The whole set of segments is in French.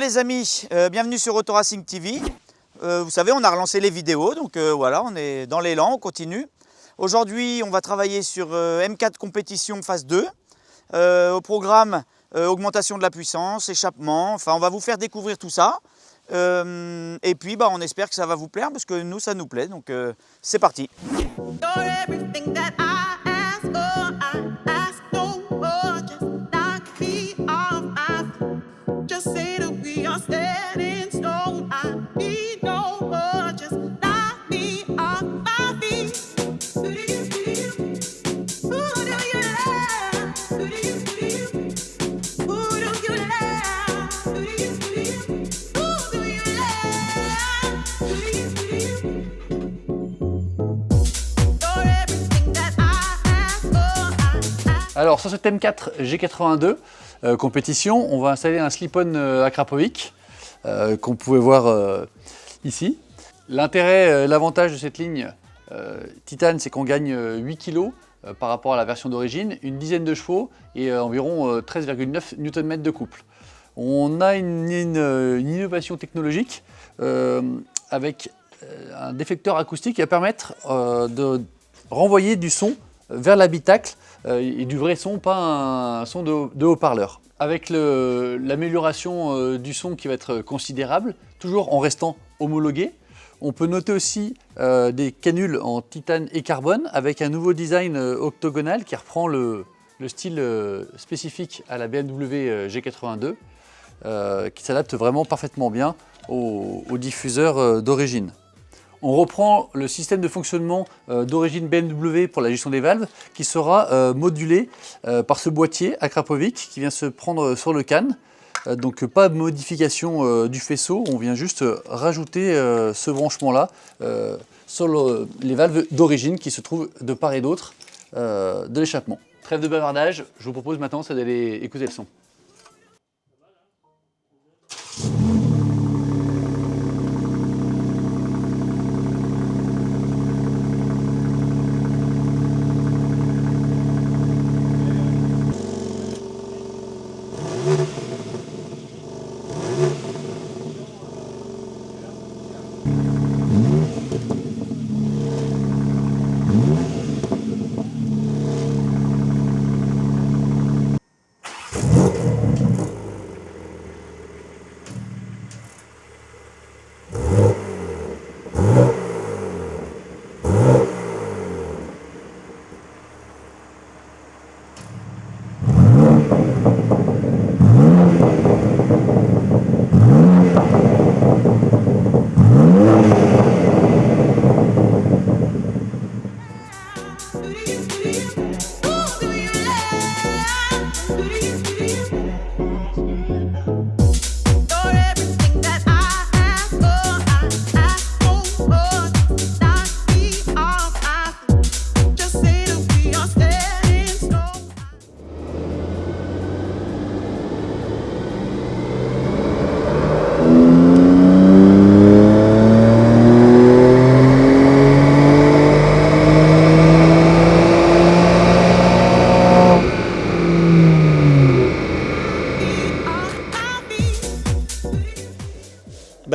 les amis, bienvenue sur Autoracing TV. Vous savez, on a relancé les vidéos, donc voilà, on est dans l'élan, on continue. Aujourd'hui, on va travailler sur M4 compétition phase 2. Au programme, augmentation de la puissance, échappement, enfin on va vous faire découvrir tout ça. Et puis on espère que ça va vous plaire parce que nous ça nous plaît, donc c'est parti. Alors sur cette M4 G82 compétition, on va installer un slip-on Akrapovic qu'on pouvait voir ici. L'intérêt, l'avantage de cette ligne titane, c'est qu'on gagne 8 kg par rapport à la version d'origine, une dizaine de chevaux et environ 13,9 Nm de couple. On a une innovation technologique avec un déflecteur acoustique qui va permettre de renvoyer du son vers l'habitacle et du vrai son, pas un son de haut-parleur. Avec l'amélioration du son qui va être considérable, toujours en restant homologué, on peut noter aussi des canules en titane et carbone avec un nouveau design octogonal qui reprend le style spécifique à la BMW G82 qui s'adapte vraiment parfaitement bien aux diffuseurs d'origine. On reprend le système de fonctionnement d'origine BMW pour la gestion des valves qui sera modulé par ce boîtier Akrapovic qui vient se prendre sur le can. Donc pas de modification du faisceau, on vient juste rajouter ce branchement-là sur les valves d'origine qui se trouvent de part et d'autre de l'échappement. Trêve de bavardage, je vous propose maintenant d'aller écouter le son.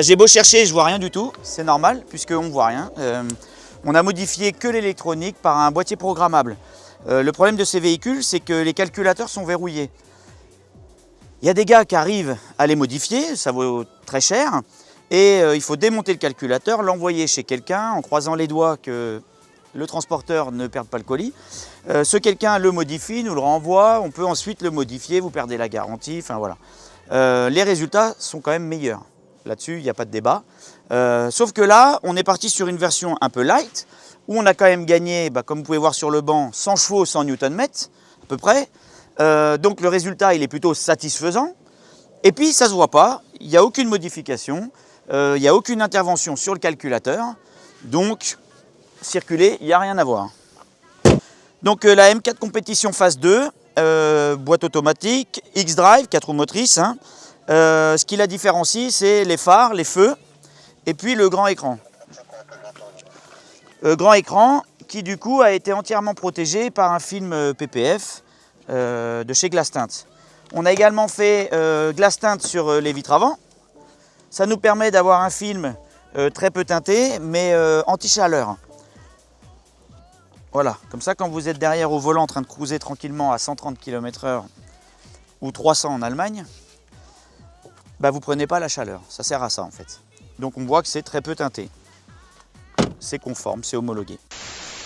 J'ai beau chercher, je vois rien du tout, c'est normal puisqu'on ne voit rien. On a modifié que l'électronique par un boîtier programmable. Le problème de ces véhicules, c'est que les calculateurs sont verrouillés. Il y a des gars qui arrivent à les modifier, ça vaut très cher, et il faut démonter le calculateur, l'envoyer chez quelqu'un en croisant les doigts que le transporteur ne perde pas le colis. Ce quelqu'un le modifie, nous le renvoie, on peut ensuite le modifier, vous perdez la garantie, enfin voilà. Les résultats sont quand même meilleurs. Là-dessus, il n'y a pas de débat. Sauf que là, on est parti sur une version un peu light, où on a quand même gagné, comme vous pouvez voir sur le banc, 100 chevaux, 100 Nm, à peu près. Donc le résultat, il est plutôt satisfaisant. Et puis, ça ne se voit pas, il n'y a aucune modification, il n'y a aucune intervention sur le calculateur. Donc, circuler, il n'y a rien à voir. Donc la M4 compétition phase 2, boîte automatique, X-Drive, 4 roues motrices. Ce qui la différencie, c'est les phares, les feux et puis le grand écran. Grand écran qui du coup a été entièrement protégé par un film PPF de chez Glass Tint. On a également fait Glass Tint sur les vitres avant, Ça nous permet d'avoir un film très peu teinté, mais anti-chaleur. Voilà, comme ça quand vous êtes derrière au volant en train de cruiser tranquillement à 130 km/h ou 300 en Allemagne, bah vous prenez pas la chaleur, ça sert à ça en fait. Donc on voit que c'est très peu teinté. C'est conforme, c'est homologué.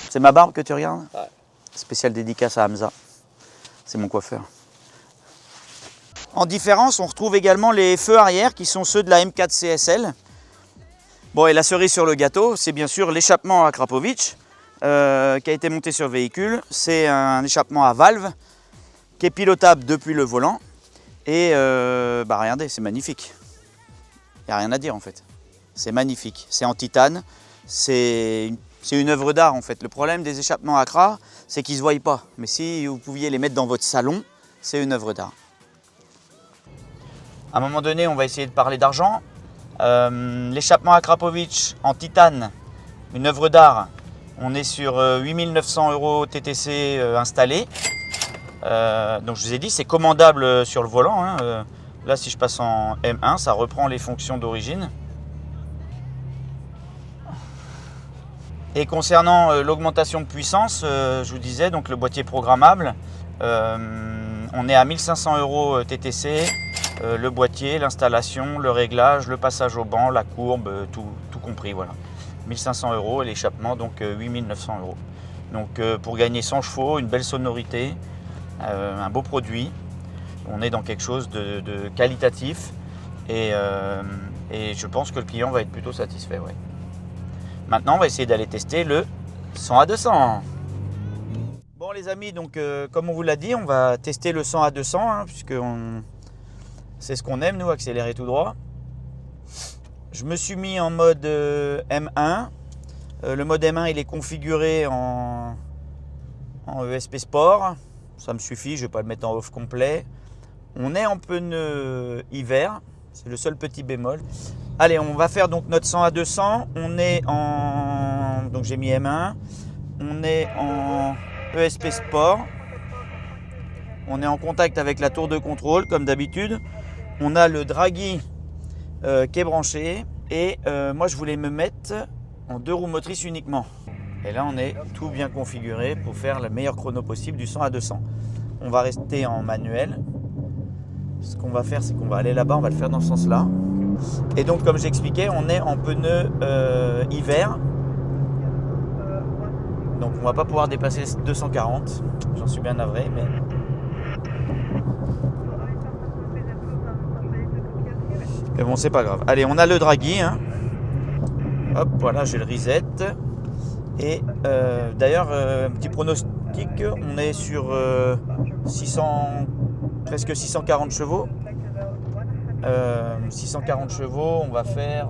C'est ma barbe que tu regardes? Ouais. Spéciale dédicace à Hamza, c'est mon coiffeur. En différence, on retrouve également les feux arrière qui sont ceux de la M4 CSL. Bon, et la cerise sur le gâteau, c'est bien sûr l'échappement Akrapovic qui a été monté sur le véhicule. C'est un échappement à valve qui est pilotable depuis le volant. Et bah regardez, c'est magnifique. Il n'y a rien à dire en fait. C'est magnifique. C'est en titane. C'est une œuvre d'art en fait. Le problème des échappements Acra, c'est qu'ils ne se voient pas. Mais si vous pouviez les mettre dans votre salon, c'est une œuvre d'art. À un moment donné, on va essayer de parler d'argent. L'échappement Akrapovic en titane, une œuvre d'art. On est sur 8 900 € TTC installé. Donc je vous ai dit, c'est commandable sur le volant. Hein. Là, si je passe en M1, ça reprend les fonctions d'origine. Et concernant l'augmentation de puissance, je vous disais, donc le boîtier programmable, on est à 1500 € TTC. Le boîtier, l'installation, le réglage, le passage au banc, la courbe, tout compris. Voilà. 1500 € et l'échappement, donc 8 900 €. Donc pour gagner 100 chevaux, une belle sonorité, un beau produit, on est dans quelque chose de qualitatif et je pense que le client va être plutôt satisfait. Ouais. Maintenant, on va essayer d'aller tester le 100 à 200. Bon les amis, donc comme on vous l'a dit, on va tester le 100 à 200 hein, puisque c'est ce qu'on aime, nous, accélérer tout droit. Je me suis mis en mode M1. Le mode M1, il est configuré en ESP Sport. Ça me suffit, je ne vais pas le mettre en off complet. On est en pneu hiver. C'est le seul petit bémol. Allez, on va faire donc notre 100 à 200. On est en... Donc j'ai mis M1. On est en ESP Sport. On est en contact avec la tour de contrôle, comme d'habitude. On a le Draghi qui est branché. Et moi, je voulais me mettre en 2 roues motrices uniquement. Et là, on est tout bien configuré pour faire le meilleur chrono possible du 100 à 200. On va rester en manuel. Ce qu'on va faire, c'est qu'on va aller là-bas, on va le faire dans ce sens-là. Et donc, comme j'expliquais, on est en pneu hiver. Donc, on ne va pas pouvoir dépasser 240. J'en suis bien navré, mais... Mais bon, c'est pas grave. Allez, on a le Draghi. Hein. Hop, voilà, j'ai le reset. Et d'ailleurs, un petit pronostic, on est sur 600, presque 640 chevaux. 640 chevaux, on va faire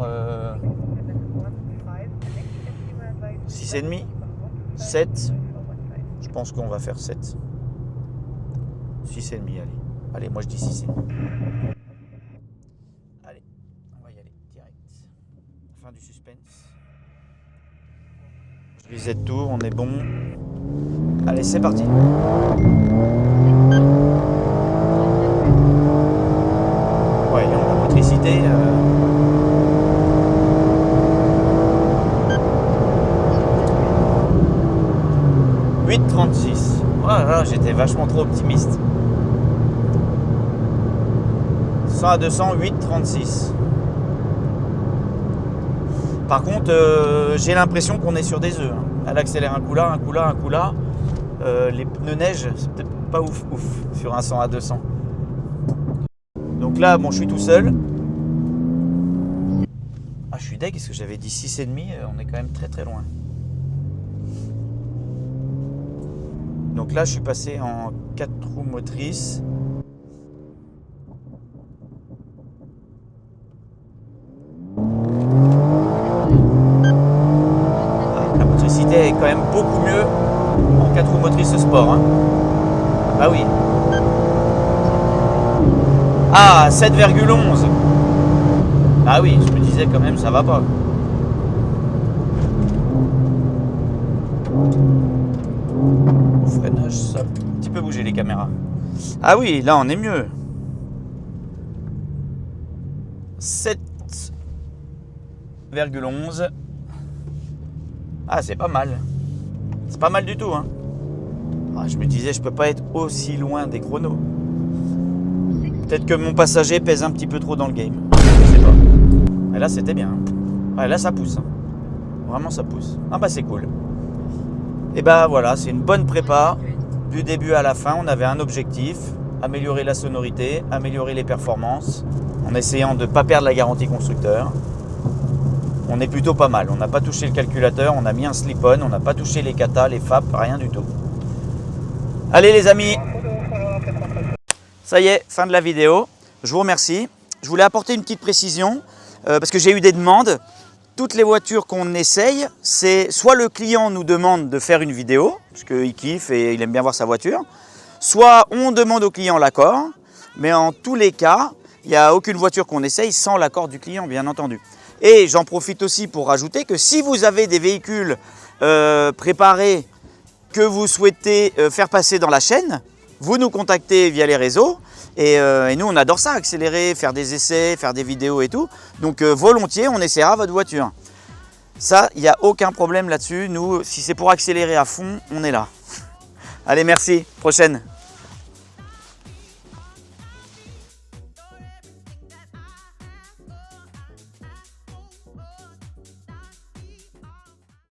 6,5, 7. Je pense qu'on va faire 7. 6,5, allez. Allez, moi je dis 6,5. Allez, on va y aller direct. Fin du suspense. Je reset tout, on est bon. Allez, c'est parti. Voyons la motricité. 8,36. Voilà, j'étais vachement trop optimiste. 100 à 200, 8,36. Par contre, j'ai l'impression qu'on est sur des œufs. Elle accélère un coup là, un coup là, un coup là. Les pneus neige, c'est peut-être pas ouf sur un 100 à 200. Donc là, bon, je suis tout seul. Ah, je suis deg, parce que j'avais dit 6,5, on est quand même très très loin. Donc là, je suis passé en 4 roues motrices. La motricité est quand même beaucoup mieux en 4 roues motrices sport. Hein. Bah oui. Ah, 7,11. Ah oui, je me disais quand même, ça va pas. Au freinage, ça a un petit peu bougé les caméras. Ah oui, là on est mieux. 7 11. Ah, c'est pas mal. C'est pas mal du tout, hein. Ah, je me disais, je peux pas être aussi loin des chronos. Peut-être que mon passager pèse un petit peu trop dans le game. Je sais pas. Et là, c'était bien. Ouais, là, ça pousse. Hein. Vraiment, ça pousse. Ah bah, c'est cool. Et bah voilà, c'est une bonne prépa. Du début à la fin, on avait un objectif. Améliorer la sonorité, améliorer les performances. En essayant de ne pas perdre la garantie constructeur. On est plutôt pas mal. On n'a pas touché le calculateur, on a mis un slip-on, on n'a pas touché les katas, les FAP, rien du tout. Allez les amis, ça y est, fin de la vidéo. Je vous remercie. Je voulais apporter une petite précision parce que j'ai eu des demandes. Toutes les voitures qu'on essaye, c'est soit le client nous demande de faire une vidéo, parce qu'il kiffe et il aime bien voir sa voiture, soit on demande au client l'accord, mais en tous les cas, il n'y a aucune voiture qu'on essaye sans l'accord du client, bien entendu. Et j'en profite aussi pour rajouter que si vous avez des véhicules préparés que vous souhaitez faire passer dans la chaîne, vous nous contactez via les réseaux et nous on adore ça, accélérer, faire des essais, faire des vidéos et tout. Donc volontiers on essaiera votre voiture. Ça, il n'y a aucun problème là-dessus. Nous, si c'est pour accélérer à fond, on est là. Allez, merci, prochaine.